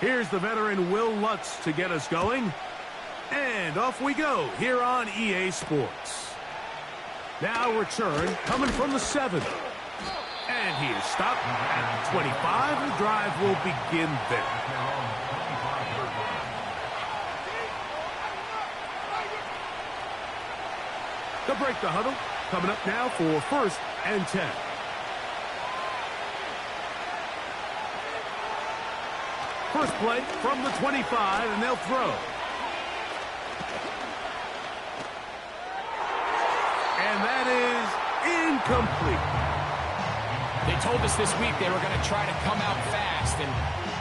Here's the veteran Will Lutz to get us going. And off we go here on EA Sports. Now return coming from the 7. And he is stopped at the 25. The drive will begin there. To break the huddle, coming up now for 1st and 10. First play from the 25, and they'll throw. And that is incomplete. They told us this week they were going to try to come out fast, and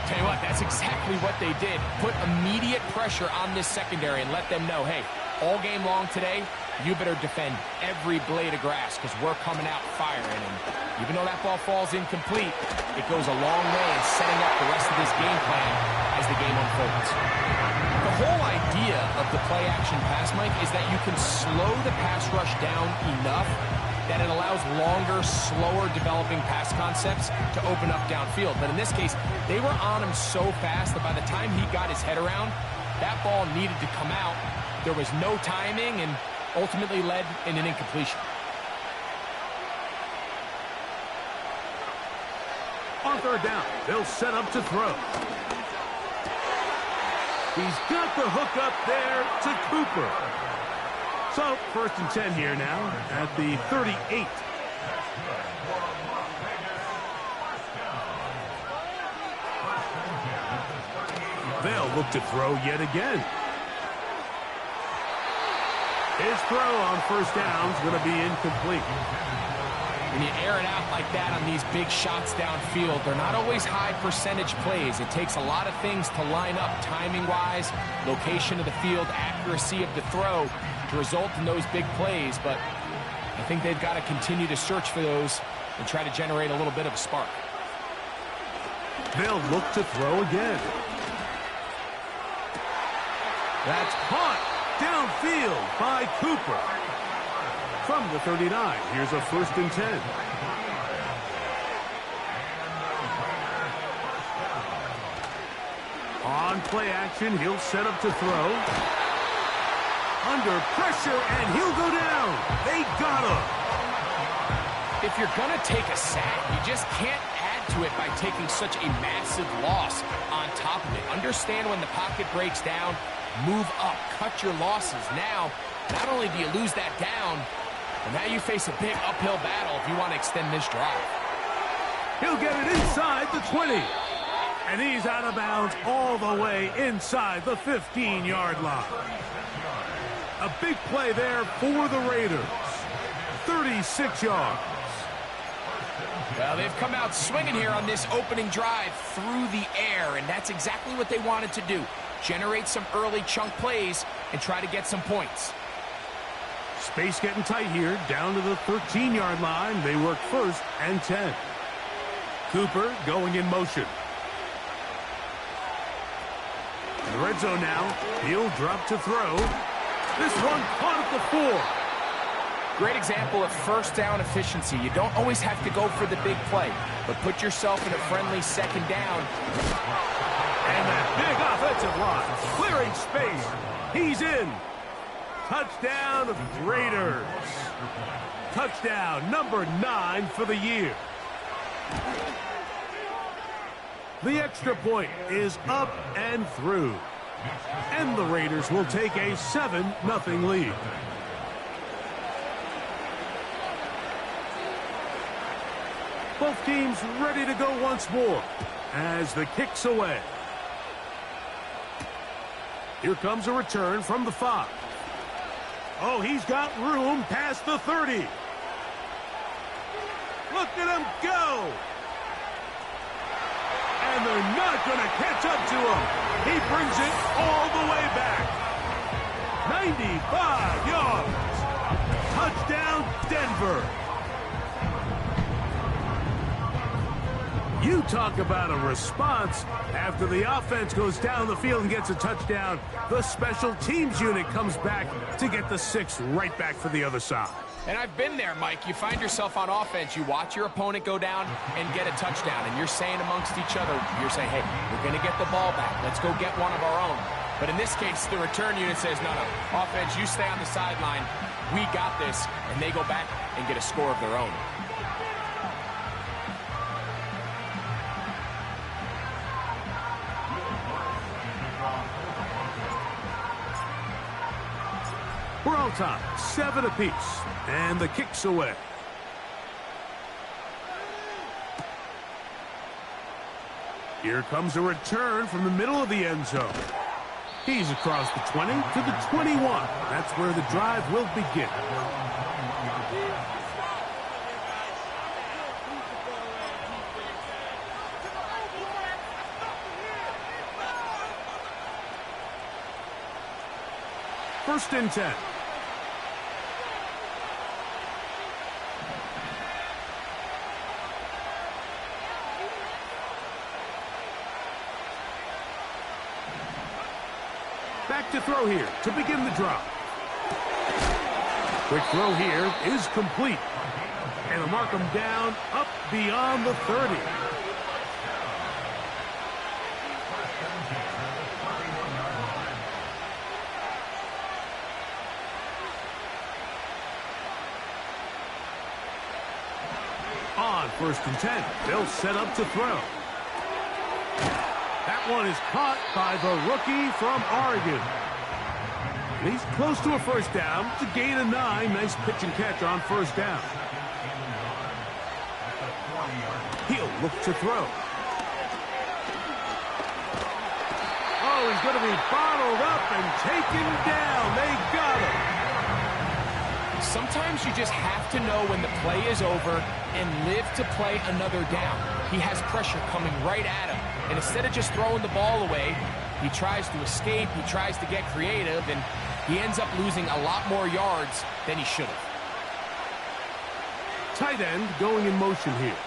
tell you what, that's exactly what they did. Put immediate pressure on this secondary and let them know, hey, all game long today, you better defend every blade of grass because we're coming out firing. And even though that ball falls incomplete, it goes a long way in setting up the rest of this game plan as the game unfolds. The whole idea of the play-action pass, Mike, is that you can slow the pass rush down enough that it allows longer, slower developing pass concepts to open up downfield. But in this case, they were on him so fast that by the time he got his head around, that ball needed to come out. There was no timing and ultimately led in an incompletion. On 3rd down, they'll set up to throw. He's got the hook up there to Cooper. So, 1st and 10 here now at the 38. They'll look to throw yet again. His throw on 1st down is going to be incomplete. When you air it out like that on these big shots downfield, they're not always high percentage plays. It takes a lot of things to line up timing-wise, location of the field, accuracy of the throw to result in those big plays. But I think they've got to continue to search for those and try to generate a little bit of a spark. They'll look to throw again. That's caught downfield by Cooper. From the 39, here's a 1st and 10. On play action, he'll set up to throw. Under pressure, and he'll go down. They got him. If you're going to take a sack, you just can't add to it by taking such a massive loss on top of it. Understand when the pocket breaks down, move up, cut your losses. Now, not only do you lose that down, but now you face a big uphill battle if you want to extend this drive. He'll get it inside the 20. And he's out of bounds all the way inside the 15-yard line. A big play there for the Raiders. 36 yards. Well, they've come out swinging here on this opening drive through the air, and that's exactly what they wanted to do. Generate some early chunk plays and try to get some points. Space getting tight here, down to the 13-yard line. They work 1st and 10. Cooper going in motion. In the red zone now, he'll drop to throw. This one caught at the 4. Great example of 1st down efficiency. You don't always have to go for the big play, but put yourself in a friendly 2nd down. And that big offensive line, clearing space. He's in. Touchdown, Raiders. Touchdown number 9 for the year. The extra point is up and through. And the Raiders will take a 7-0 lead. Both teams ready to go once more as the kick's away. Here comes a return from the 5. Oh, he's got room past the 30. Look at him go. And they're not going to catch up to him. He brings it all the way back. 95 yards. Touchdown, Denver. You talk about a response. After the offense goes down the field and gets a touchdown, the special teams unit comes back to get the 6 right back for the other side. And I've been there, Mike. You find yourself on offense, you watch your opponent go down and get a touchdown, and you're saying amongst each other, you're saying, hey, we're going to get the ball back. Let's go get one of our own. But in this case, the return unit says, no, offense, you stay on the sideline. We got this, and they go back and get a score of their own. We're all time, 7 apiece, and the kick's away. Here comes a return from the middle of the end zone. He's across the 20 to the 21. That's where the drive will begin. First and 10. Back to throw here to begin the drive. Quick throw here is complete. And they'll mark him down up beyond the 30. On first and 10, they'll set up to throw. That one is caught by the rookie from Oregon. He's close to a first down. It's a gain of 9. Nice pitch and catch on first down. He'll look to throw. Oh, he's going to be bottled up and taken down. They got him. Sometimes you just have to know when the play is over and live to play another down. He has pressure coming right at him. And instead of just throwing the ball away, he tries to escape, he tries to get creative, and he ends up losing a lot more yards than he should have. Tight end going in motion here.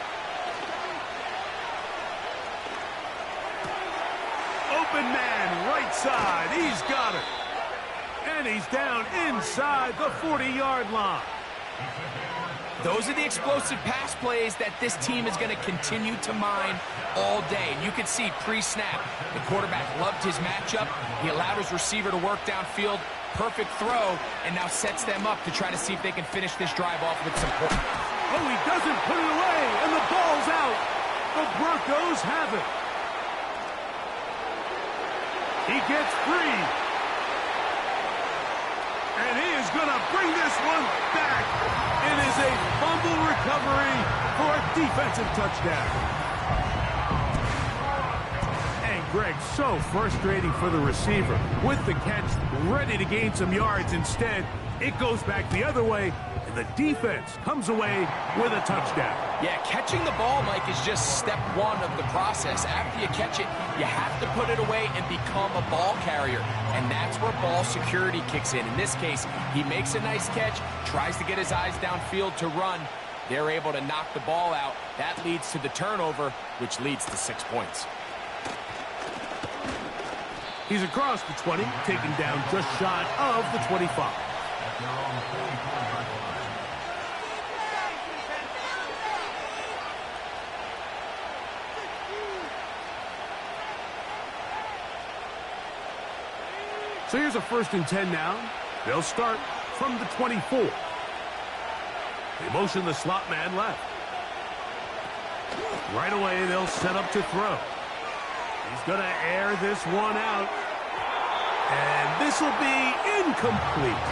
Open man, right side. He's got it. And he's down inside the 40-yard line. Those are the explosive pass plays that this team is going to continue to mine all day. And you can see pre-snap, the quarterback loved his matchup. He allowed his receiver to work downfield. Perfect throw, and now sets them up to try to see if they can finish this drive off with some points. Oh, he doesn't put it away, and the ball's out. The Broncos have it. He gets free. And he is going to bring this one back. It is a fumble recovery for a defensive touchdown. And Greg, so frustrating for the receiver. With the catch, ready to gain some yards. Instead, it goes back the other way, and the defense comes away with a touchdown. Yeah, catching the ball, Mike, is just step one of the process. After you catch it, you have to put it away and become a ball carrier. And that's where ball security kicks in. In this case, he makes a nice catch, tries to get his eyes downfield to run. They're able to knock the ball out. That leads to the turnover, which leads to 6 points. He's across the 20, taken down just shy of the 25. So here's a first and 10 now. They'll start from the 24. They motion the slot man left. Right away, they'll set up to throw. He's going to air this one out. And this will be incomplete.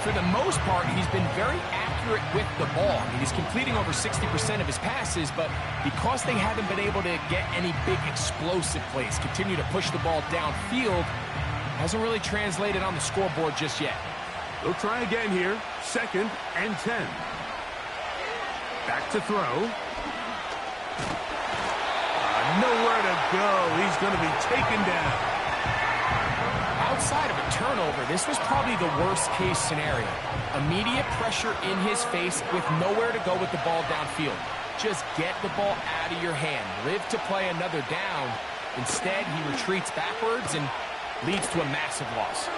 For the most part, he's been very accurate with the ball. I mean, he's completing over 60% of his passes, but because they haven't been able to get any big explosive plays, continue to push the ball downfield, hasn't really translated on the scoreboard just yet. They'll try again here. Second and 10. Back to throw. Nowhere to go. He's going to be taken down. Outside of a turnover, this was probably the worst-case scenario. Immediate pressure in his face with nowhere to go with the ball downfield. just get the ball out of your hand. Live to play another down. Instead, he retreats backwards and leads to a massive loss.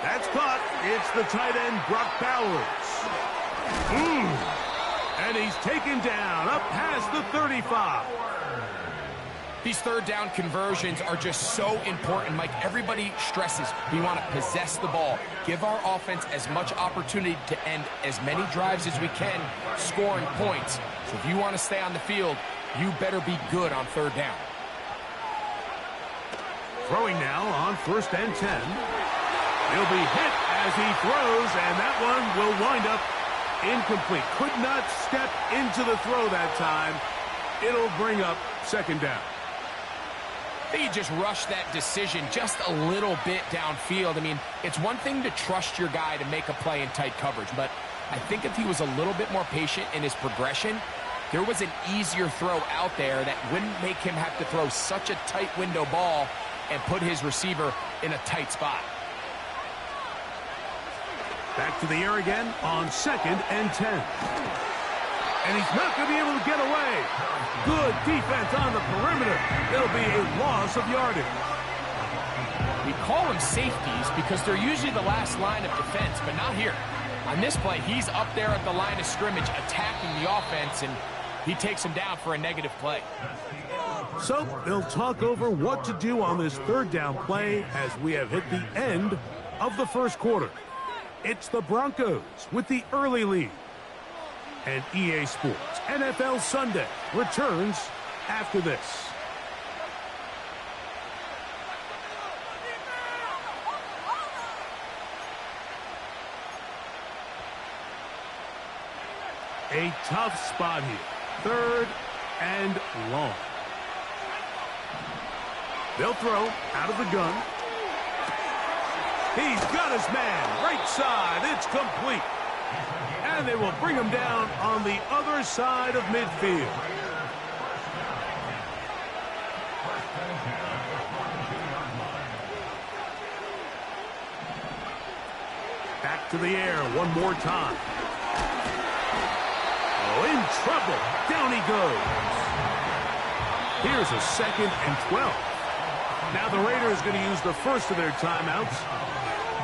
That's caught. It's the tight end, Brock Bowers. And he's taken down up past the 35. These third down conversions are just so important, Mike. Everybody stresses we want to possess the ball, give our offense as much opportunity to end as many drives as we can, scoring points. So if you want to stay on the field, you better be good on third down. Throwing now on 1st and 10. He'll be hit as he throws, and that one will wind up incomplete. Could not step into the throw that time. It'll bring up 2nd down. He just rushed that decision just a little bit downfield. I mean, it's one thing to trust your guy to make a play in tight coverage, but I think if he was a little bit more patient in his progression, there was an easier throw out there that wouldn't make him have to throw such a tight window ball and put his receiver in a tight spot. Back to the air again on 2nd and 10. And he's not going to be able to get away. Good defense on the perimeter. It'll be a loss of yardage. We call them safeties because they're usually the last line of defense, but not here. On this play, he's up there at the line of scrimmage attacking the offense, and he takes him down for a negative play. So they'll talk over what to do on this 3rd down play as we have hit the end of the 1st quarter. It's the Broncos with the early lead. And EA Sports NFL Sunday returns after this. A tough spot here. 3rd and long. They'll throw out of the gun. He's got his man right side. It's complete. And they will bring him down on the other side of midfield. Back to the air one more time. Oh, in trouble. Down he goes. Here's a 2nd and 12. Now the Raiders are going to use the first of their timeouts.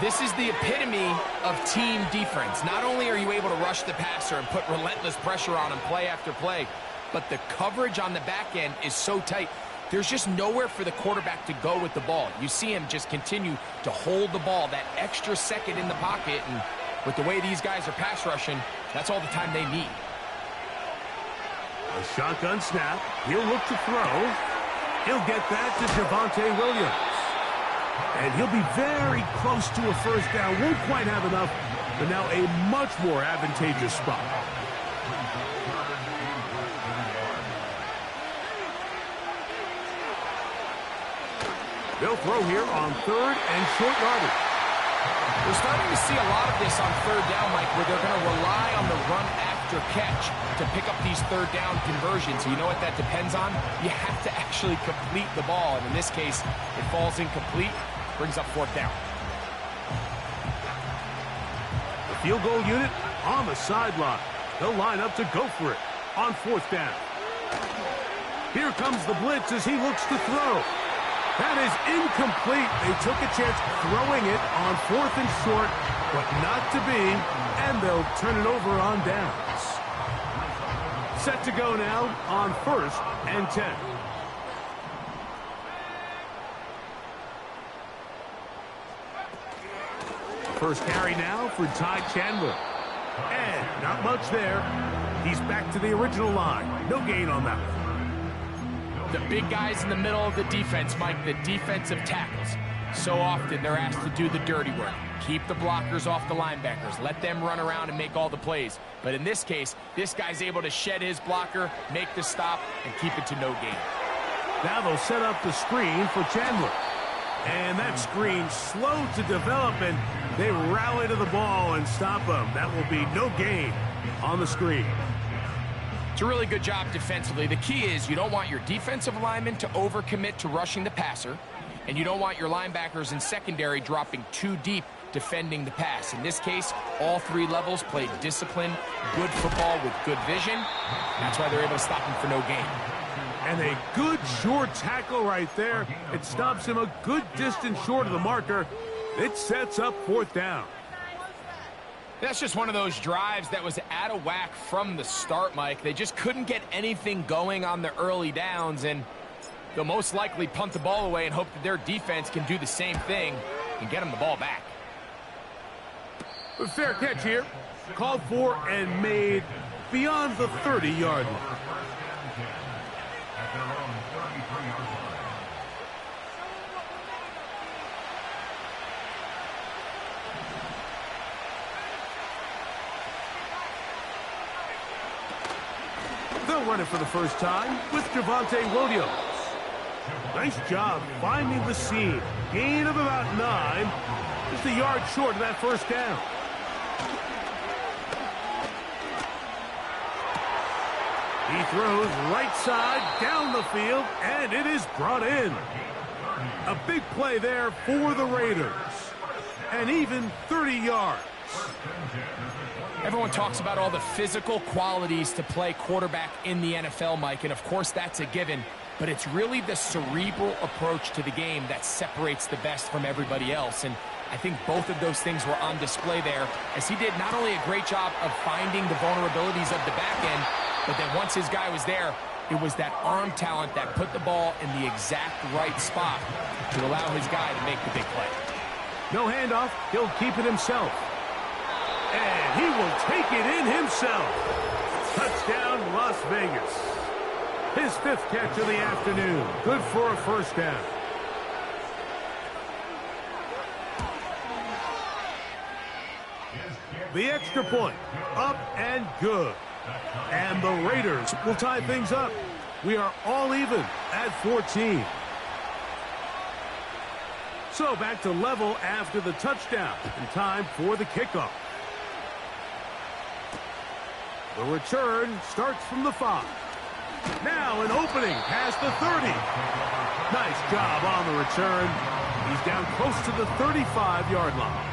This is the epitome of team defense. Not only are you able to rush the passer and put relentless pressure on him play after play, but the coverage on the back end is so tight. There's just nowhere for the quarterback to go with the ball. You see him just continue to hold the ball that extra second in the pocket, and with the way these guys are pass rushing, that's all the time they need. A shotgun snap. He'll look to throw. He'll get that to Javonte Williams. And he'll be very close to a 1st down. Won't quite have enough, but now a much more advantageous spot. They'll throw here on 3rd and short yardage. We're starting to see a lot of this on 3rd down, Mike, where they're going to rely on the run after catch to pick up these 3rd down conversions. You know what that depends on? You have to actually complete the ball, and in this case, it falls incomplete, brings up 4th down. The field goal unit on the sideline. They'll line up to go for it on 4th down. Here comes the blitz as he looks to throw. That is incomplete. They took a chance throwing it on 4th and short, but not to be, and they'll turn it over on downs. Set to go now on 1st and 10. First carry now for Ty Chandler. And not much there. He's back to the original line. No gain on that one. The big guys in the middle of the defense, Mike, the defensive tackles. So often they're asked to do the dirty work. Keep the blockers off the linebackers. Let them run around and make all the plays. But in this case, this guy's able to shed his blocker, make the stop, and keep it to no gain. Now they'll set up the screen for Chandler. And that screen slow to develop, and they rally to the ball and stop him. That will be no gain on the screen. It's a really good job defensively. The key is you don't want your defensive linemen to overcommit to rushing the passer, and you don't want your linebackers in secondary dropping too deep defending the pass. In this case, all three levels played disciplined, good football with good vision. That's why they're able to stop him for no gain. And a good short tackle right there. It stops him a good distance short of the marker. It sets up 4th down. That's just one of those drives that was out of whack from the start, Mike. They just couldn't get anything going on the early downs, and they'll most likely punt the ball away and hope that their defense can do the same thing and get them the ball back. A fair catch here. Called for and made beyond the 30-yard line. They'll run it for the first time with Javonte Williams. Nice job finding the seam. Gain of about 9. Just a yard short of that first down. He throws right side down the field, and it is brought in. A big play there for the Raiders. And even 30 yards. Everyone talks about all the physical qualities to play quarterback in the NFL, Mike, and of course that's a given, but it's really the cerebral approach to the game that separates the best from everybody else, and I think both of those things were on display there, as he did not only a great job of finding the vulnerabilities of the back end, but then once his guy was there, it was that arm talent that put the ball in the exact right spot to allow his guy to make the big play. No handoff, he'll keep it himself. And he will take it in himself. Touchdown, Las Vegas. His 5th catch of the afternoon. Good for a first down. The extra point. Up and good. And the Raiders will tie things up. We are all even at 14. So back to level after the touchdown. And time for the kickoff. The return starts from the 5. Now an opening past the 30. Nice job on the return. He's down close to the 35-yard line.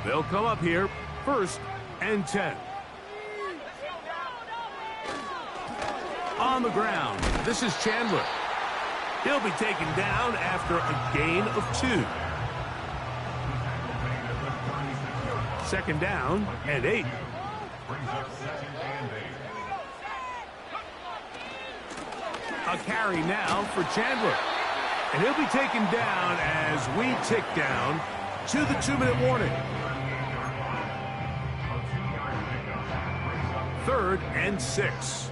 They'll come up here, 1st and 10. On the ground, this is Chandler. He'll be taken down after a gain of 2. 2nd down and 8. A carry now for Chandler. And he'll be taken down as we tick down to the 2-minute warning. 3rd and 6.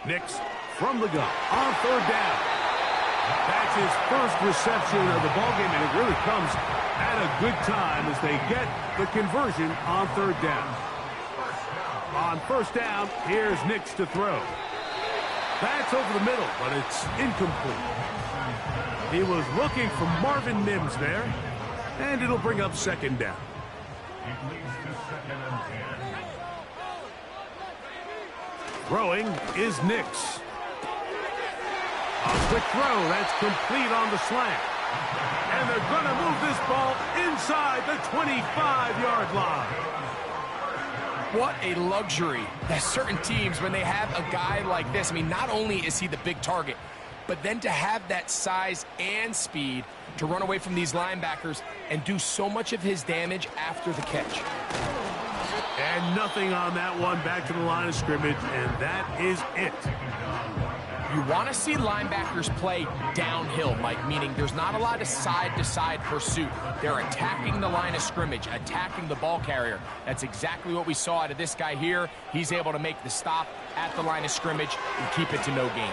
Nix from the gun on 3rd down. That's his first reception of the ballgame, and it really comes at a good time as they get the conversion on 3rd down. On 1st down, here's Nix to throw. That's over the middle, but it's incomplete. He was looking for Marvin Mims there, and it'll bring up 2nd down. Throwing is Nix. A quick throw, that's complete on the slant. And they're going to move this ball inside the 25-yard line. What a luxury that certain teams, when they have a guy like this, I mean, not only is he the big target, but then to have that size and speed to run away from these linebackers and do so much of his damage after the catch. And nothing on that one, back to the line of scrimmage, and that is it. You want to see linebackers play downhill, Mike, meaning there's not a lot of side-to-side pursuit. They're attacking the line of scrimmage, attacking the ball carrier. That's exactly what we saw out of this guy here. He's able to make the stop at the line of scrimmage and keep it to no gain.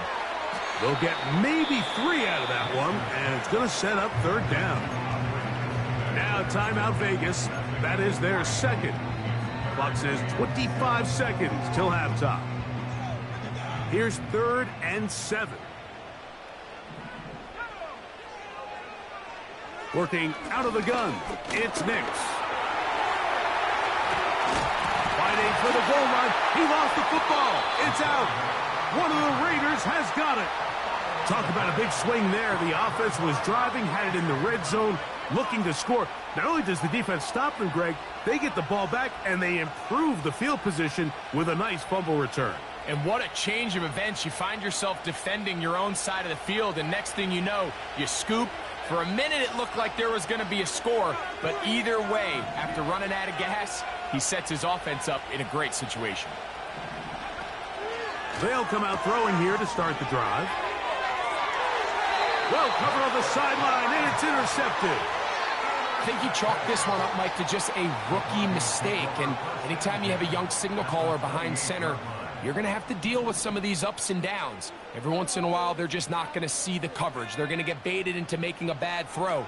They'll get maybe 3 out of that one, and it's going to set up 3rd down. Now timeout Vegas. That is their 2nd. Clock says 25 seconds till halftime. Here's 3rd and 7. Working out of the gun, it's Nix. to the goal line. He lost the football. It's out. One of the Raiders has got it. Talk about a big swing there. The offense was driving, had it in the red zone, looking to score. Not only does the defense stop them, Greg, they get the ball back, and they improve the field position with a nice fumble return. And what a change of events. You find yourself defending your own side of the field, and next thing you know, you scoop. For a minute, it looked like there was going to be a score, but either way, after running out of gas, he sets his offense up in a great situation. They'll come out throwing here to start the drive. Well covered on the sideline, and it's intercepted. I think he chalked this one up, Mike, to just a rookie mistake. And anytime you have a young signal caller behind center, you're going to have to deal with some of these ups and downs. Every once in a while, they're just not going to see the coverage. They're going to get baited into making a bad throw.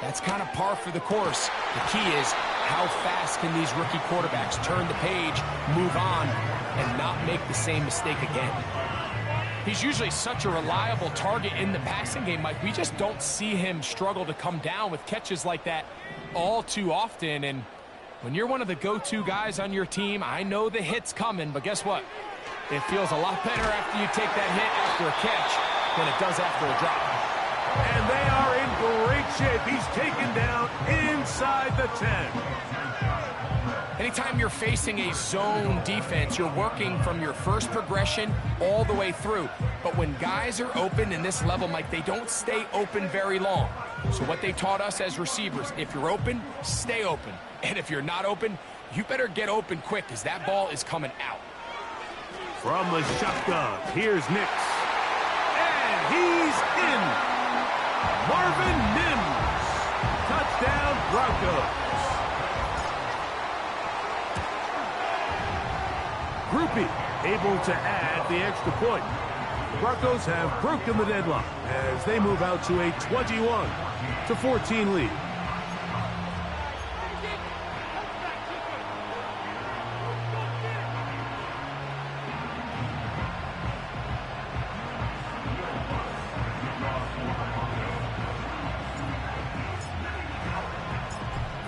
That's kind of par for the course. The key is, how fast can these rookie quarterbacks turn the page, move on, and not make the same mistake again? He's usually such a reliable target in the passing game, Mike. We just don't see him struggle to come down with catches like that all too often. And when you're one of the go-to guys on your team, I know the hit's coming, but guess what? It feels a lot better after you take that hit after a catch than it does after a drop. And they are in great shape. He's taken down inside the 10. Anytime you're facing a zone defense, you're working from your first progression all the way through. But when guys are open in this level, Mike, they don't stay open very long. So what they taught us as receivers, if you're open, stay open. And if you're not open, you better get open quick, because that ball is coming out. From the shotgun, here's Nix. And he's in. Marvin Mims. Touchdown, Broncos. Grupe able to add the extra point. The Broncos have broken the deadlock as they move out to a 21-14 lead.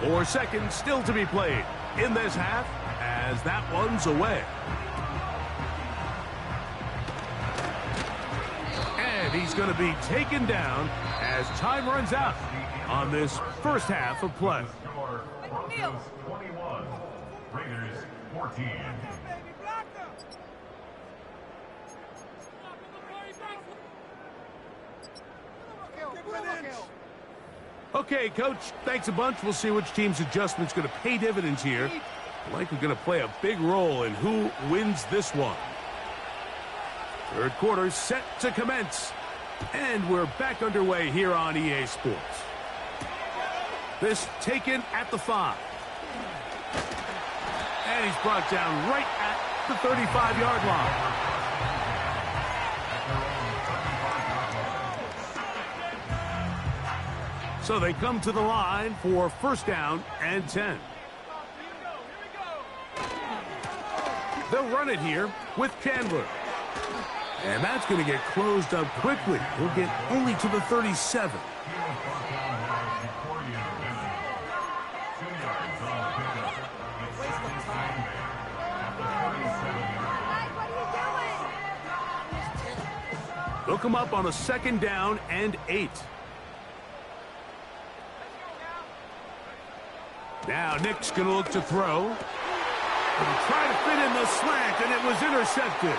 Four seconds still to be played in this half as that one's away. And he's going to be taken down as time runs out on this first half of play. 21, Raiders 14. Okay, Coach, thanks a bunch. We'll see which team's adjustment's going to pay dividends here. Likely going to play a big role in who wins this one. Third quarter set to commence. And we're back underway here on EA Sports. This taken at the 5. And he's brought down right at the 35-yard line. So they come to the line for first down and 10. They'll run it here with Chandler. And that's going to get closed up quickly. He'll get only to the 37. They'll come up on a second down and 8. Now Nick's going to look to throw. And try to fit in the slant, and it was intercepted.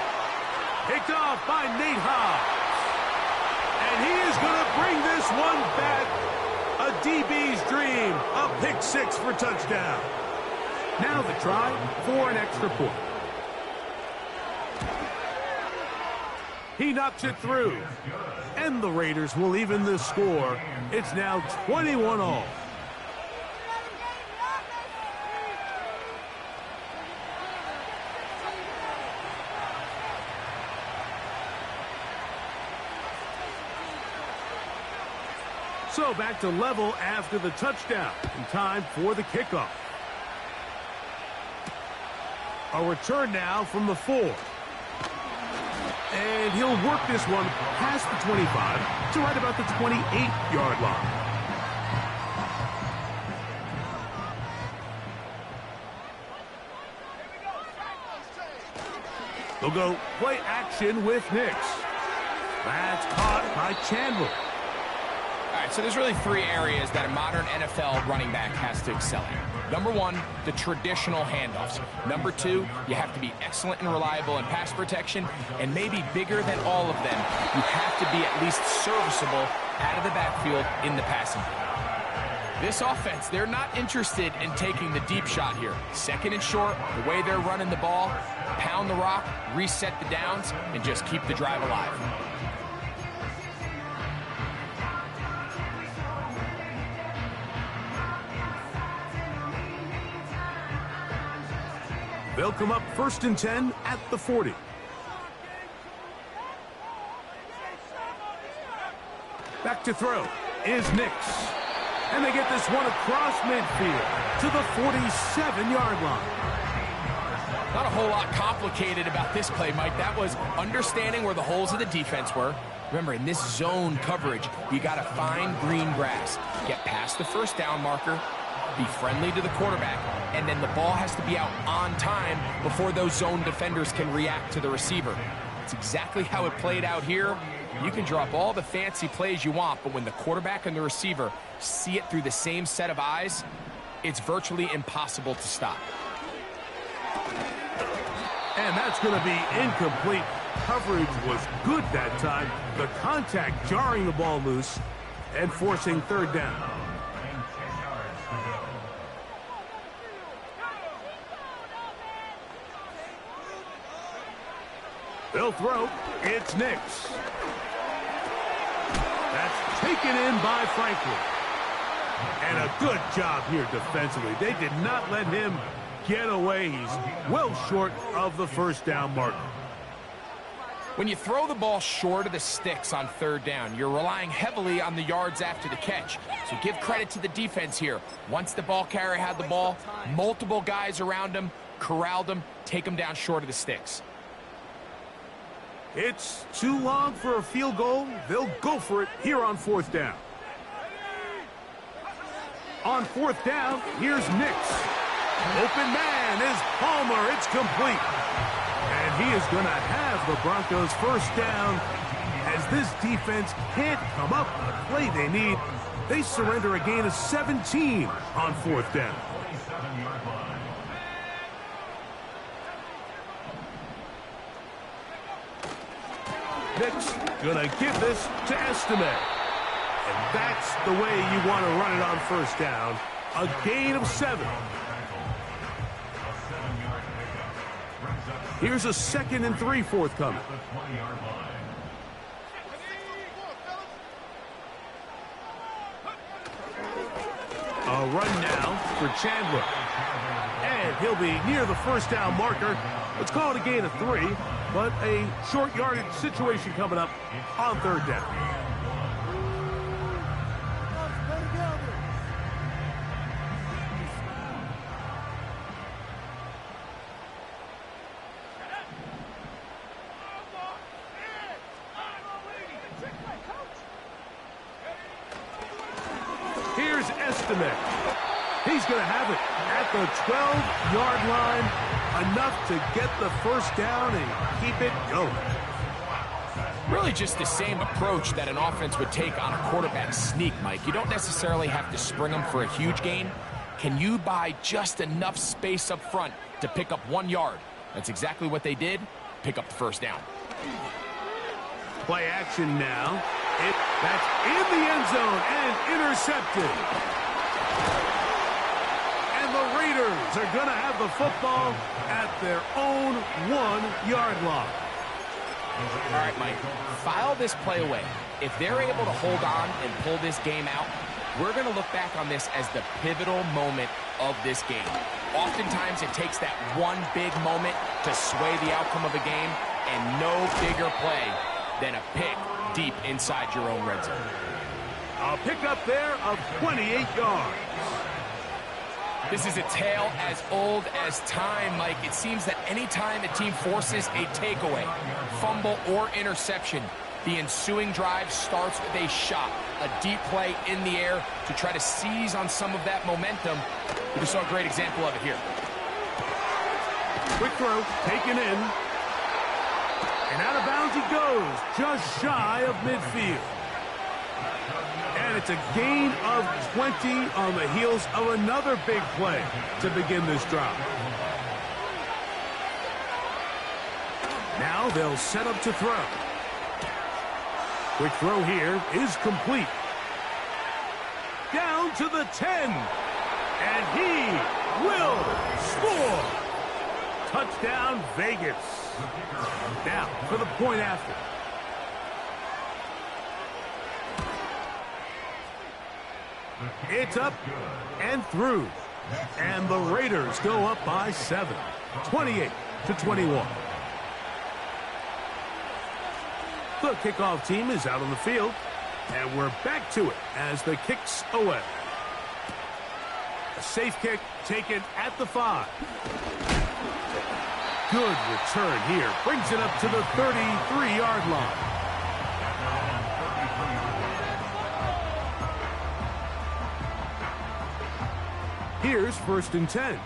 Picked off by Nate Hobbs. And he is going to bring this one back. A DB's dream. A pick 6 for touchdown. Now the try for an extra point. He knocks it through. And the Raiders will even the score. It's now 21-all. So back to level after the touchdown. And time for the kickoff. A return now from the 4. And he'll work this one past the 25 to right about the 28-yard line. They'll go play action with Nix. That's caught by Chandler. All right, so there's really three areas that a modern NFL running back has to excel in. Number one, the traditional handoffs. Number two, you have to be excellent and reliable in pass protection. And maybe bigger than all of them, you have to be at least serviceable out of the backfield in the passing game. This offense, they're not interested in taking the deep shot here. Second and short, the way they're running the ball, pound the rock, reset the downs, and just keep the drive alive. They'll come up 1st and 10 at the 40. Back to throw is Nix. And they get this one across midfield to the 47-yard line. Not a whole lot complicated about this play, Mike. That was understanding where the holes of the defense were. Remember, in this zone coverage, you got to find green grass. Get past the first down marker, be friendly to the quarterback, and then the ball has to be out on time before those zone defenders can react to the receiver. It's exactly how it played out here. You can drop all the fancy plays you want, but when the quarterback and the receiver see it through the same set of eyes, it's virtually impossible to stop. And that's going to be incomplete. Coverage was good that time. The contact jarring the ball loose and forcing third down. They'll throw. It's Nix. That's taken in by Franklin. And a good job here defensively. They did not let him get away. He's well short of the first down marker. When you throw the ball short of the sticks on third down, you're relying heavily on the yards after the catch. So give credit to the defense here. Once the ball carrier had the ball, multiple guys around him, corralled him, take him down short of the sticks. It's too long for a field goal. They'll go for it here on 4th down. On 4th down, here's Nix. Open man is Palmer. It's complete. And he is going to have the Broncos first down as this defense can't come up with the play they need. They surrender a gain of 17 on 4th down. Nix gonna give this to Estime. And that's the way you want to run it on first down. A gain of 7. Here's a 2nd and 3 forthcoming. A run now for Chandler. And he'll be near the first down marker. Let's call it a gain of 3, but a short yardage situation coming up on third down. Here's Estime. He's going to have it at the 12-yard line, enough to get the first down and keep it going. Really just the same approach that an offense would take on a quarterback sneak, Mike. You don't necessarily have to spring them for a huge gain. Can you buy just enough space up front to pick up 1 yard? That's exactly what they did. Pick up the first down. Play action now. That's in the end zone and intercepted. And the Raiders are going to have the football at their own 1-yard line. All right, Mike, file this play away. If they're able to hold on and pull this game out, we're going to look back on this as the pivotal moment of this game. Oftentimes, it takes that one big moment to sway the outcome of a game, and no bigger play than a pick deep inside your own red zone. A pickup there of 28 yards. This is a tale as old as time, Mike. It seems that anytime a team forces a takeaway, fumble, or interception, the ensuing drive starts with a shot, a deep play in the air to try to seize on some of that momentum. We just saw a great example of it here. Quick throw, taken in. And out of bounds he goes, just shy of midfield. And it's a gain of 20 on the heels of another big play to begin this drive. Now they'll set up to throw. Quick throw here is complete. Down to the 10. And he will score. Touchdown, Vegas. Now for the point after. It's up and through. And the Raiders go up by 7. 28-21. The kickoff team is out on the field. And we're back to it as the kick's away. A safe kick taken at the 5. Good return here. Brings it up to the 33-yard line. Here's 1st and 10.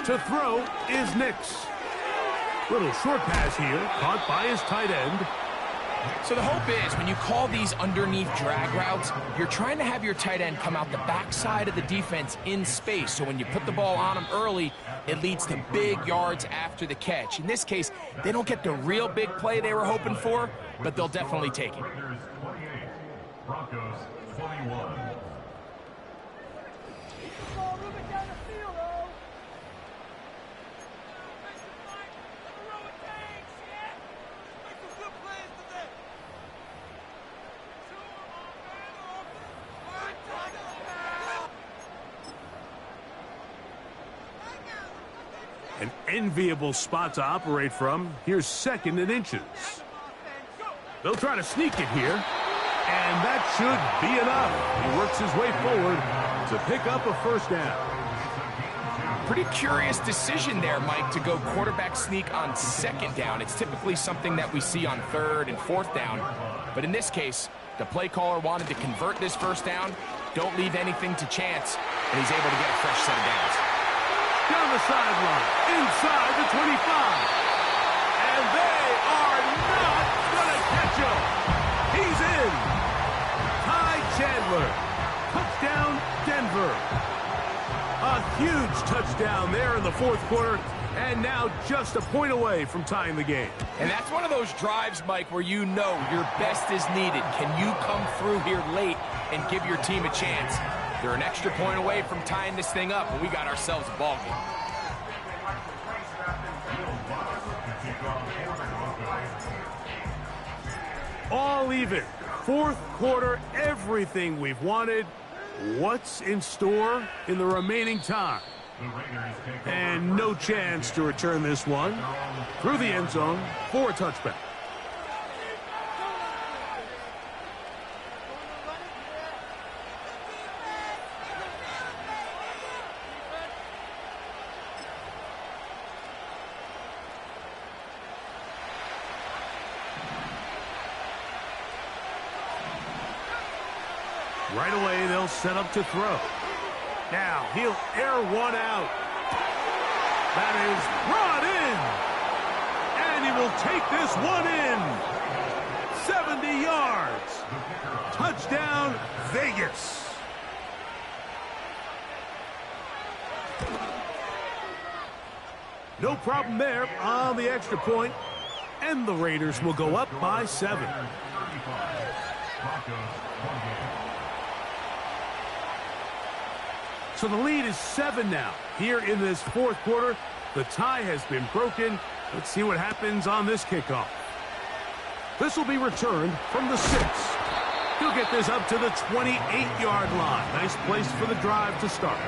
To throw is Nix. Little short pass here, caught by his tight end. So the hope is when you call these underneath drag routes, you're trying to have your tight end come out the backside of the defense in space. So when you put the ball on him early, it leads to big yards after the catch. In this case, they don't get the real big play they were hoping for, but they'll definitely take it. Raiders 28, Broncos 21. An enviable spot to operate from. Here's 2nd and inches. They'll try to sneak it here. And that should be enough. He works his way forward to pick up a 1st down. Pretty curious decision there, Mike, to go quarterback sneak on 2nd down. It's typically something that we see on 3rd and 4th down. But in this case, the play caller wanted to convert this 1st down. Don't leave anything to chance. And he's able to get a fresh set of downs. Down the sideline, inside the 25. And they are not going to catch him. He's in. Ty Chandler. Touchdown, Denver. A huge touchdown there in the 4th quarter. And now just a point away from tying the game. And that's one of those drives, Mike, where you know your best is needed. Can you come through here late and give your team a chance? They're an extra point away from tying this thing up, and we got ourselves a ball game. All even. 4th quarter, everything we've wanted. What's in store in the remaining time? And no chance to return this one through the end zone for a touchback. Right away, they'll set up to throw. Now, he'll air one out. That is brought in. And he will take this one in. 70 yards. Touchdown, Vegas. No problem there on the extra point. And the Raiders will go up by 7. So the lead is 7 now. Here in this 4th quarter, the tie has been broken. Let's see what happens on this kickoff. This will be returned from the 6. He'll get this up to the 28-yard line. Nice place for the drive to start.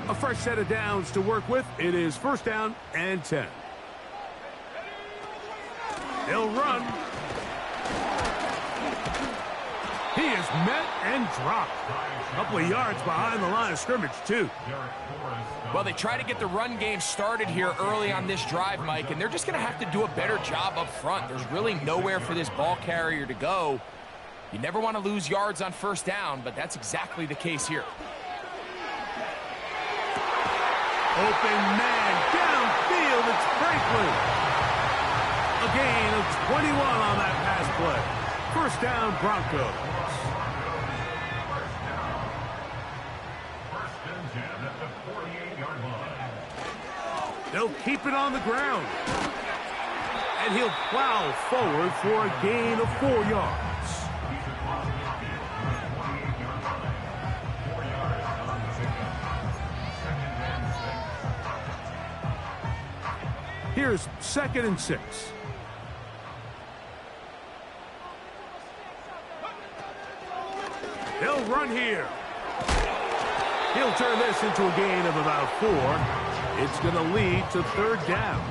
A fresh set of downs to work with. It is 1st down and 10. They'll run. He is met and dropped. A couple of yards behind the line of scrimmage, too. Well, they try to get the run game started here early on this drive, Mike, and they're just going to have to do a better job up front. There's really nowhere for this ball carrier to go. You never want to lose yards on first down, but that's exactly the case here. Open man downfield. It's Franklin. A gain of 21 on that pass play. First down, Broncos. First and 10 at the 48-yard line. They'll keep it on the ground. And he'll plow forward for a gain of 4 yards. Here's 2nd and 6. He'll run here. He'll turn this into a gain of about 4. It's going to lead to 3rd down.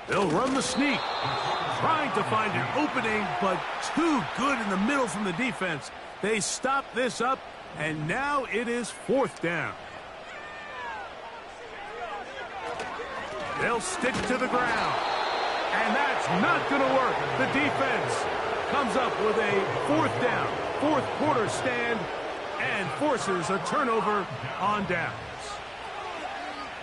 They'll run the sneak. Trying to find an opening, but too good in the middle from the defense. They stop this up, and now it is 4th down. They'll stick to the ground. And that's not going to work. The defense comes up with a 4th down, 4th quarter stand, and forces a turnover on downs.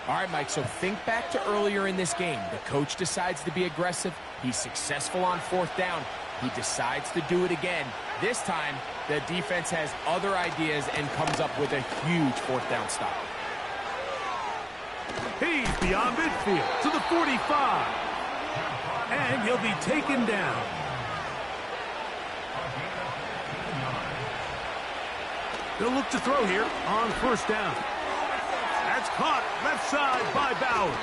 All right, Mike, so think back to earlier in this game. The coach decides to be aggressive. He's successful on 4th down. He decides to do it again. This time, the defense has other ideas and comes up with a huge 4th down stop. He's beyond midfield to the 45. And he'll be taken down. They'll look to throw here on 1st down. That's caught left side by Bowers.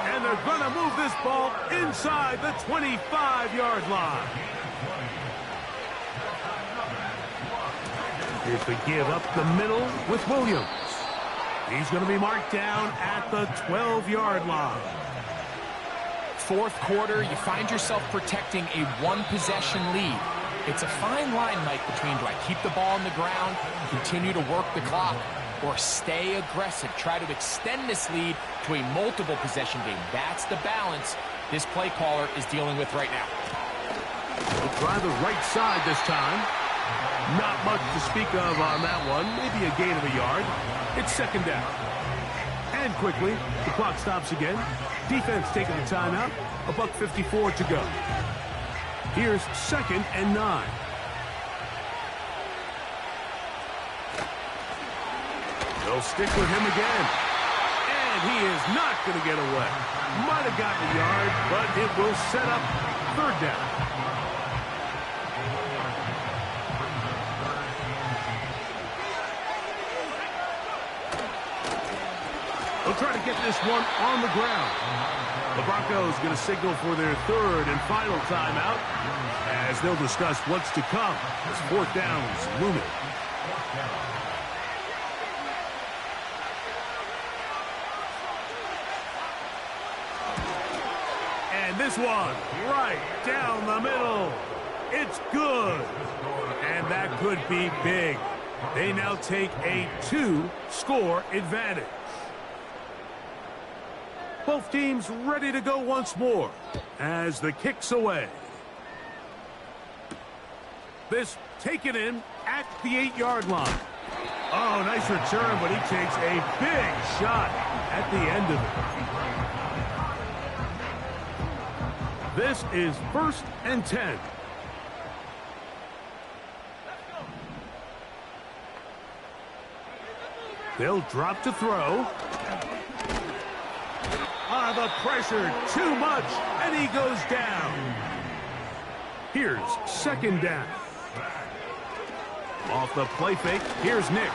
And they're going to move this ball inside the 25-yard line. Here's the give up the middle with Williams. He's going to be marked down at the 12-yard line. 4th quarter, you find yourself protecting a 1-possession lead. It's a fine line, Mike, between do I keep the ball on the ground, continue to work the clock, or stay aggressive, try to extend this lead to a multiple possession game. That's the balance this play caller is dealing with right now. We'll try the right side this time. Not much to speak of on that one. Maybe a gain of a yard. It's 2nd down. And quickly, the clock stops again. Defense taking a timeout. $1:54 to go. Here's 2nd and 9. They'll stick with him again. And he is not going to get away. Might have gotten a yard, but it will set up 3rd down. They'll try to get this one on the ground. The Broncos going to signal for their 3rd and final timeout as they'll discuss what's to come as 4th downs looming. And this one right down the middle. It's good. And that could be big. They now take a 2-score advantage. Both teams ready to go once more as the kick's away. This taken in at the 8-yard line. Oh, nice return, but he takes a big shot at the end of it. This is 1st and 10. They'll drop to throw. The pressure, too much, and he goes down. Here's 2nd down. Off the play fake, here's Nix.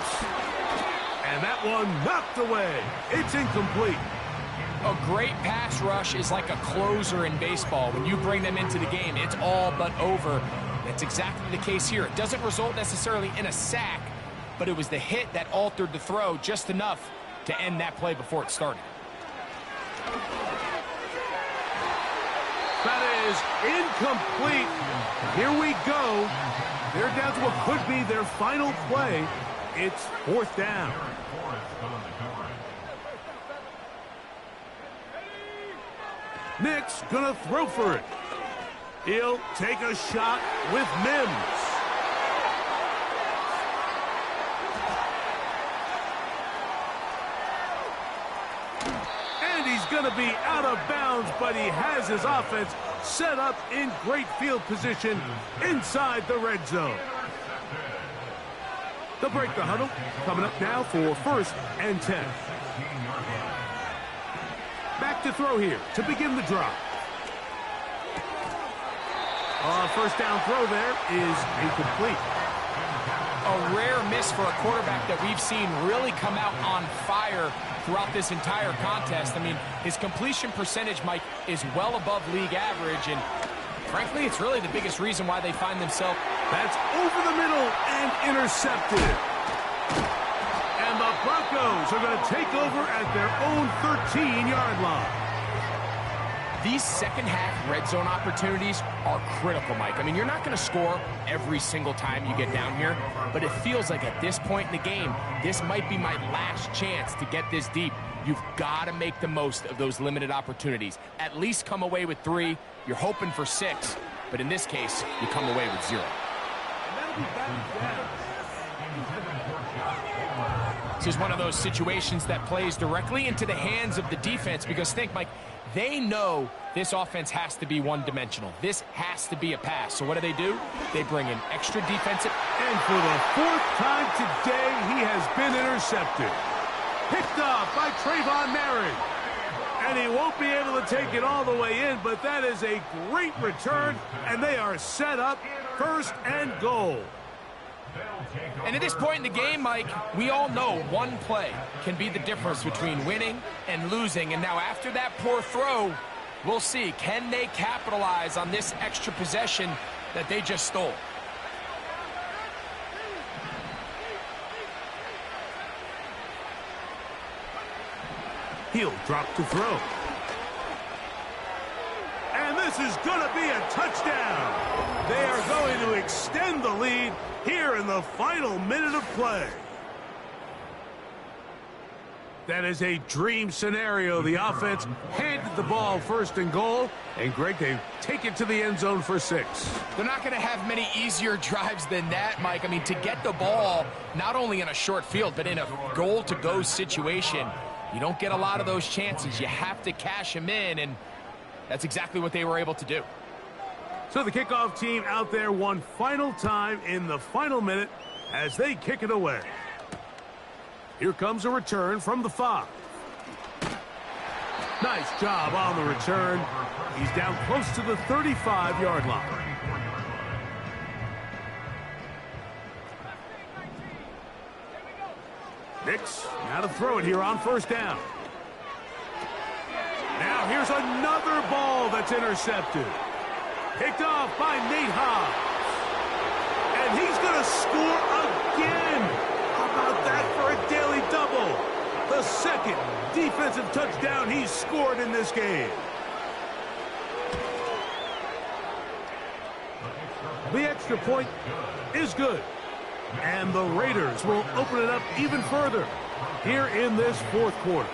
And that one knocked away. It's incomplete. A great pass rush is like a closer in baseball. When you bring them into the game, it's all but over. It's exactly the case here. It doesn't result necessarily in a sack, but it was the hit that altered the throw just enough to end that play before it started. That is incomplete. Here we go. They're down to what could be their final play. It's 4th down. Nick's gonna throw for it. He'll take a shot with Mims. And he's gonna be out of bounds, but he has his offense set up in great field position inside the red zone. They'll break the huddle. Coming up now for 1st and 10. Back to throw here to begin the drive. First down throw there is incomplete. A rare miss for a quarterback that we've seen really come out on fire throughout this entire contest. I mean, his completion percentage, Mike, is well above league average, and frankly, it's really the biggest reason why they find themselves. That's over the middle and intercepted. And the Broncos are going to take over at their own 13-yard line. These second-half red zone opportunities are critical, Mike. I mean, you're not going to score every single time you get down here, but it feels like at this point in the game, this might be my last chance to get this deep. You've got to make the most of those limited opportunities. At least come away with 3. You're hoping for 6, but in this case, you come away with 0. This is one of those situations that plays directly into the hands of the defense because think, Mike, they know this offense has to be one-dimensional. This has to be a pass. So what do? They bring in extra defensive. And for the 4th time today, he has been intercepted. Picked off by Trayvon Merritt. And he won't be able to take it all the way in, but that is a great return, and they are set up 1st and goal. And at this point in the game, Mike, we all know one play can be the difference between winning and losing. And now after that poor throw, we'll see, can they capitalize on this extra possession that they just stole? He'll drop to throw. And this is going to be a touchdown. They are going to extend the lead here in the final minute of play. That is a dream scenario. The offense handed the ball 1st and goal. And, Greg, they take it to the end zone for 6. They're not going to have many easier drives than that, Mike. I mean, to get the ball not only in a short field, but in a goal-to-go situation, you don't get a lot of those chances. You have to cash them in, and that's exactly what they were able to do. So the kickoff team out there one final time in the final minute as they kick it away. Here comes a return from the 5. Nice job on the return. He's down close to the 35-yard line. Nix now to throw it here on 1st down. Now here's another ball that's intercepted. Picked off by Nate Hobbs. And he's going to score again. How about that for a daily double? The 2nd defensive touchdown he's scored in this game. The extra point is good. And the Raiders will open it up even further here in this 4th quarter.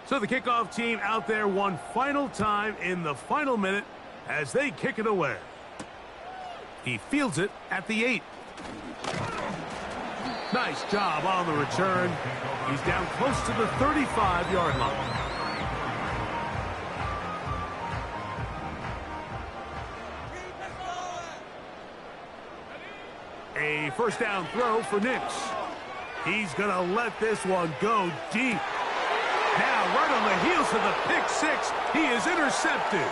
So the kickoff team out there one final time in the final minute as they kick it away. He fields it at the 8. Nice job on the return. He's down close to the 35-yard line. A 1st down throw for Nix. He's going to let this one go deep. Now, right on the heels of the pick 6, he is intercepted.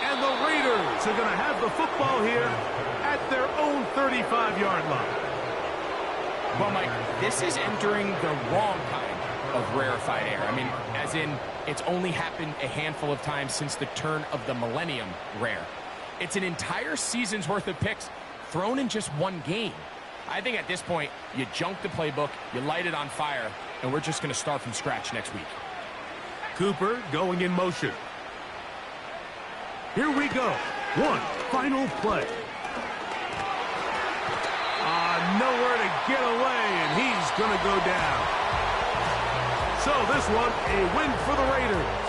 And the Raiders are going to have the football here at their own 35-yard line. Well, Mike, this is entering the wrong kind of rarefied air. I mean, as in, it's only happened a handful of times since the turn of the millennium rare. It's an entire season's worth of picks thrown in just one game. I think at this point, you junk the playbook, you light it on fire, and we're just going to start from scratch next week. Cooper going in motion. Here we go. One final play. Nowhere to get away, and he's going to go down. So this one, a win for the Raiders.